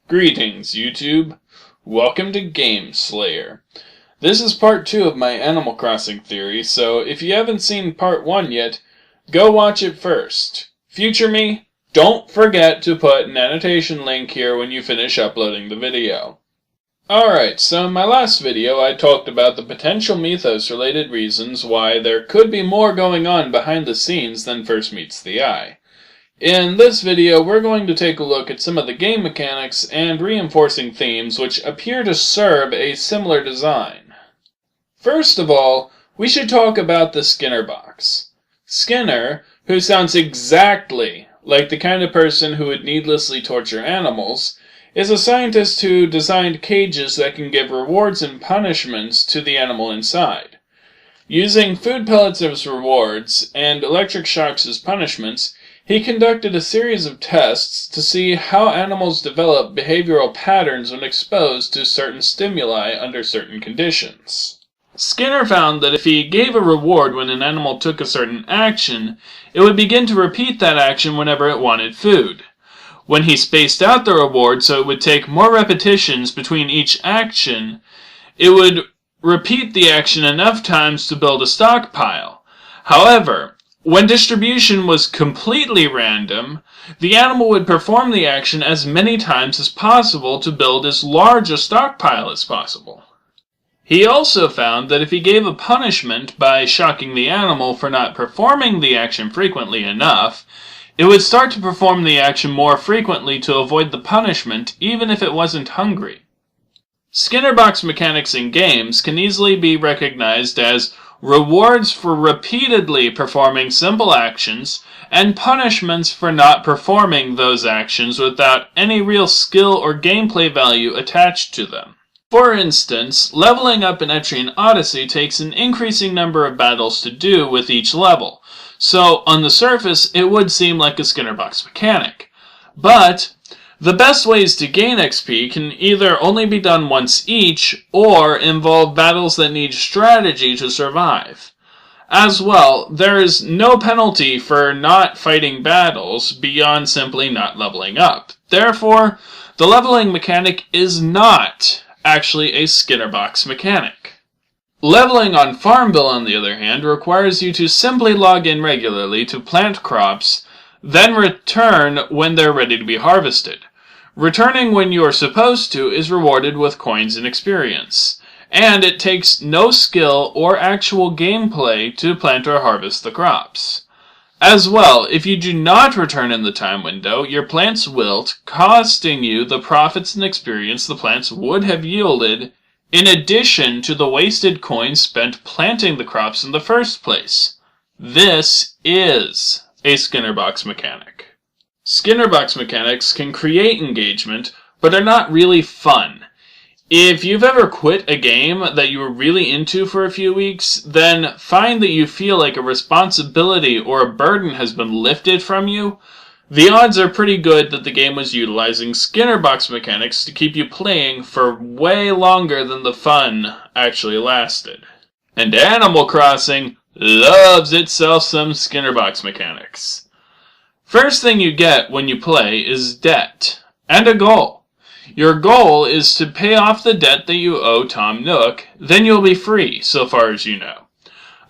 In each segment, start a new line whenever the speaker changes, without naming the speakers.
Greetings, YouTube. Welcome to Game Slayer. This is part 2 of my Animal Crossing theory, so if you haven't seen part 1 yet, go watch it first. Future me, don't forget to put an annotation link here when you finish uploading the video. Alright, so in my last video I talked about the potential mythos-related reasons why there could be more going on behind the scenes than first meets the eye. In this video, we're going to take a look at some of the game mechanics and reinforcing themes which appear to serve a similar design. First of all, we should talk about the Skinner box. Skinner, who sounds exactly like the kind of person who would needlessly torture animals, is a scientist who designed cages that can give rewards and punishments to the animal inside. Using food pellets as rewards and electric shocks as punishments, he conducted a series of tests to see how animals develop behavioral patterns when exposed to certain stimuli under certain conditions. Skinner found that if he gave a reward when an animal took a certain action, it would begin to repeat that action whenever it wanted food. When he spaced out the reward so it would take more repetitions between each action, it would repeat the action enough times to build a stockpile. However, when distribution was completely random, the animal would perform the action as many times as possible to build as large a stockpile as possible. He also found that if he gave a punishment by shocking the animal for not performing the action frequently enough, it would start to perform the action more frequently to avoid the punishment even if it wasn't hungry. Skinner box mechanics in games can easily be recognized as rewards for repeatedly performing simple actions, and punishments for not performing those actions without any real skill or gameplay value attached to them. For instance, leveling up in Etrian Odyssey takes an increasing number of battles to do with each level, so on the surface it would seem like a Skinner box mechanic. But the best ways to gain XP can either only be done once each, or involve battles that need strategy to survive. As well, there is no penalty for not fighting battles beyond simply not leveling up. Therefore, the leveling mechanic is not actually a Skinner box mechanic. Leveling on Farmville, on the other hand, requires you to simply log in regularly to plant crops, then return when they're ready to be harvested. Returning when you are supposed to is rewarded with coins and experience, and it takes no skill or actual gameplay to plant or harvest the crops. As well, if you do not return in the time window, your plants wilt, costing you the profits and experience the plants would have yielded, in addition to the wasted coins spent planting the crops in the first place. This is a Skinner box mechanic. Skinner box mechanics can create engagement, but are not really fun. If you've ever quit a game that you were really into for a few weeks, then find that you feel like a responsibility or a burden has been lifted from you, the odds are pretty good that the game was utilizing Skinner box mechanics to keep you playing for way longer than the fun actually lasted. And Animal Crossing loves itself some Skinner box mechanics. First thing you get when you play is debt, and a goal. Your goal is to pay off the debt that you owe Tom Nook, then you'll be free, so far as you know.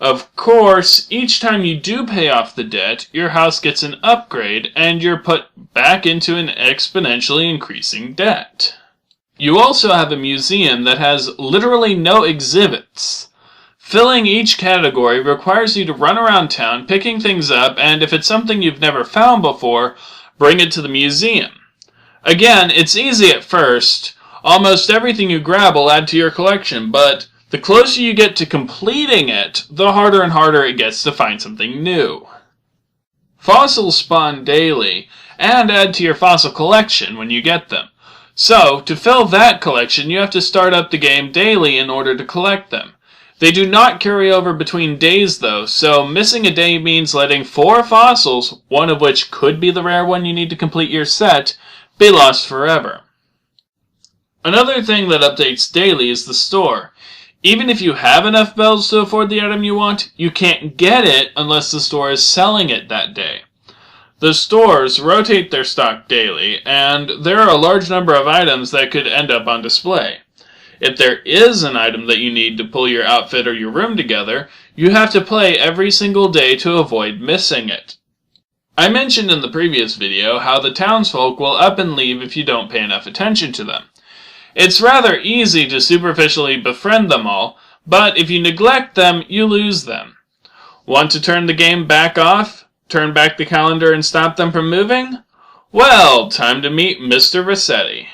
Of course, each time you do pay off the debt, your house gets an upgrade, and you're put back into an exponentially increasing debt. You also have a museum that has literally no exhibits. Filling each category requires you to run around town picking things up, and if it's something you've never found before, bring it to the museum. Again, it's easy at first. Almost everything you grab will add to your collection, but the closer you get to completing it, the harder and harder it gets to find something new. Fossils spawn daily, and add to your fossil collection when you get them. So, to fill that collection, you have to start up the game daily in order to collect them. They do not carry over between days though, so missing a day means letting 4 fossils, one of which could be the rare one you need to complete your set, be lost forever. Another thing that updates daily is the store. Even if you have enough bells to afford the item you want, you can't get it unless the store is selling it that day. The stores rotate their stock daily, and there are a large number of items that could end up on display. If there is an item that you need to pull your outfit or your room together, you have to play every single day to avoid missing it. I mentioned in the previous video how the townsfolk will up and leave if you don't pay enough attention to them. It's rather easy to superficially befriend them all, but if you neglect them, you lose them. Want to turn the game back off? Turn back the calendar and stop them from moving? Well, time to meet Mr. Rossetti.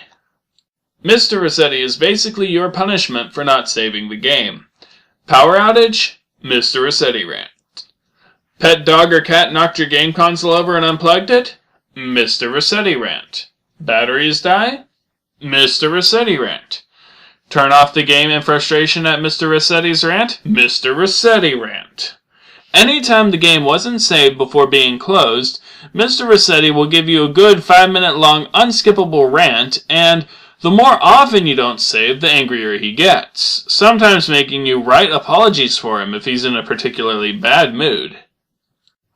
Mr. Rossetti is basically your punishment for not saving the game. Power outage? Mr. Rossetti rant. Pet dog or cat knocked your game console over and unplugged it? Mr. Rossetti rant. Batteries die? Mr. Rossetti rant. Turn off the game in frustration at Mr. Rossetti's rant? Mr. Rossetti rant. Anytime the game wasn't saved before being closed, Mr. Rossetti will give you a good 5-minute long unskippable rant, and the more often you don't save, the angrier he gets, sometimes making you write apologies for him if he's in a particularly bad mood.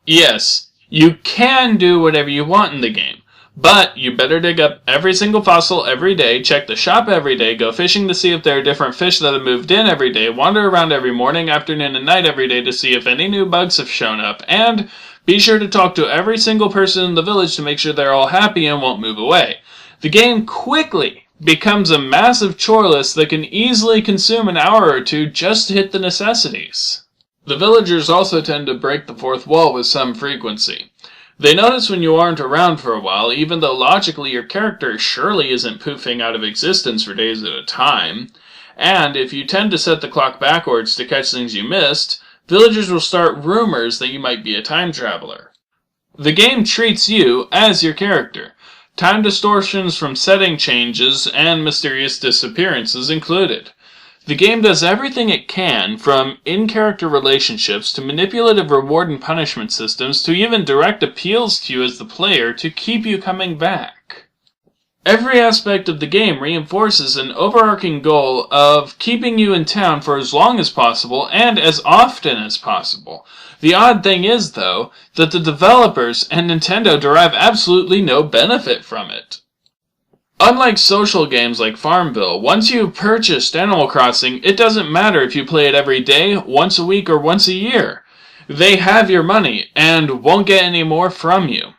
Yes, you can do whatever you want in the game, but you better dig up every single fossil every day, check the shop every day, go fishing to see if there are different fish that have moved in every day, wander around every morning, afternoon, and night every day to see if any new bugs have shown up, and be sure to talk to every single person in the village to make sure they're all happy and won't move away. The game quickly becomes a massive chore list that can easily consume an hour or two just to hit the necessities. The villagers also tend to break the fourth wall with some frequency. They notice when you aren't around for a while, even though logically your character surely isn't poofing out of existence for days at a time. And if you tend to set the clock backwards to catch things you missed, villagers will start rumors that you might be a time traveler. The game treats you as your character. Time distortions from setting changes and mysterious disappearances included. The game does everything it can, from in-character relationships to manipulative reward and punishment systems to even direct appeals to you as the player to keep you coming back. Every aspect of the game reinforces an overarching goal of keeping you in town for as long as possible and as often as possible. The odd thing is, though, that the developers and Nintendo derive absolutely no benefit from it. Unlike social games like Farmville, once you've purchased Animal Crossing, it doesn't matter if you play it every day, once a week, or once a year. They have your money and won't get any more from you.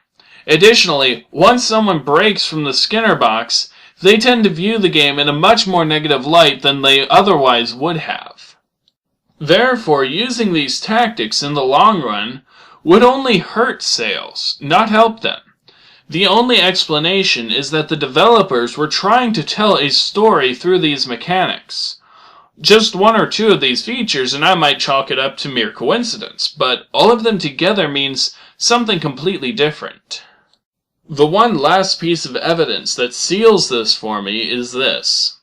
Additionally, once someone breaks from the Skinner box, they tend to view the game in a much more negative light than they otherwise would have. Therefore, using these tactics in the long run would only hurt sales, not help them. The only explanation is that the developers were trying to tell a story through these mechanics. Just one or two of these features and I might chalk it up to mere coincidence, but all of them together means something completely different. The one last piece of evidence that seals this for me is this.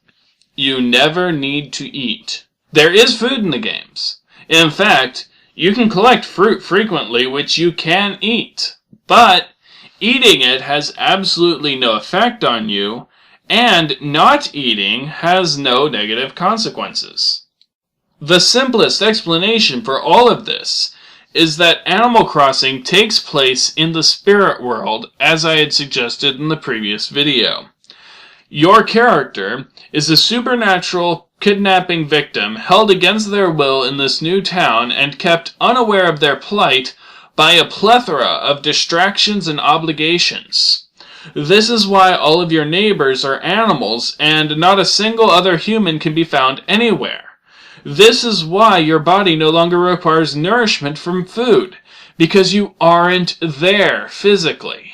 You never need to eat. There is food in the games. In fact, you can collect fruit frequently, which you can eat, but eating it has absolutely no effect on you, and not eating has no negative consequences. The simplest explanation for all of this is that Animal Crossing takes place in the spirit world, as I had suggested in the previous video. Your character is a supernatural kidnapping victim held against their will in this new town and kept unaware of their plight by a plethora of distractions and obligations. This is why all of your neighbors are animals and not a single other human can be found anywhere. This is why your body no longer requires nourishment from food, because you aren't there physically.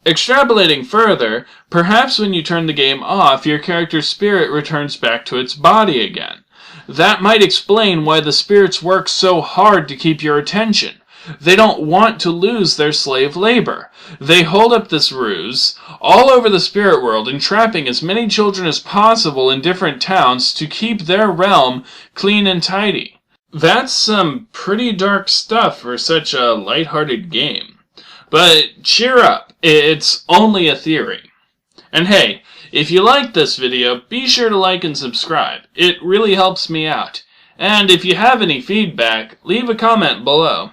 Extrapolating further, perhaps when you turn the game off, your character's spirit returns back to its body again. That might explain why the spirits work so hard to keep your attention. They don't want to lose their slave labor. They hold up this ruse all over the spirit world, entrapping as many children as possible in different towns to keep their realm clean and tidy. That's some pretty dark stuff for such a lighthearted game. But cheer up, it's only a theory. And hey, if you liked this video, be sure to like and subscribe. It really helps me out. And if you have any feedback, leave a comment below.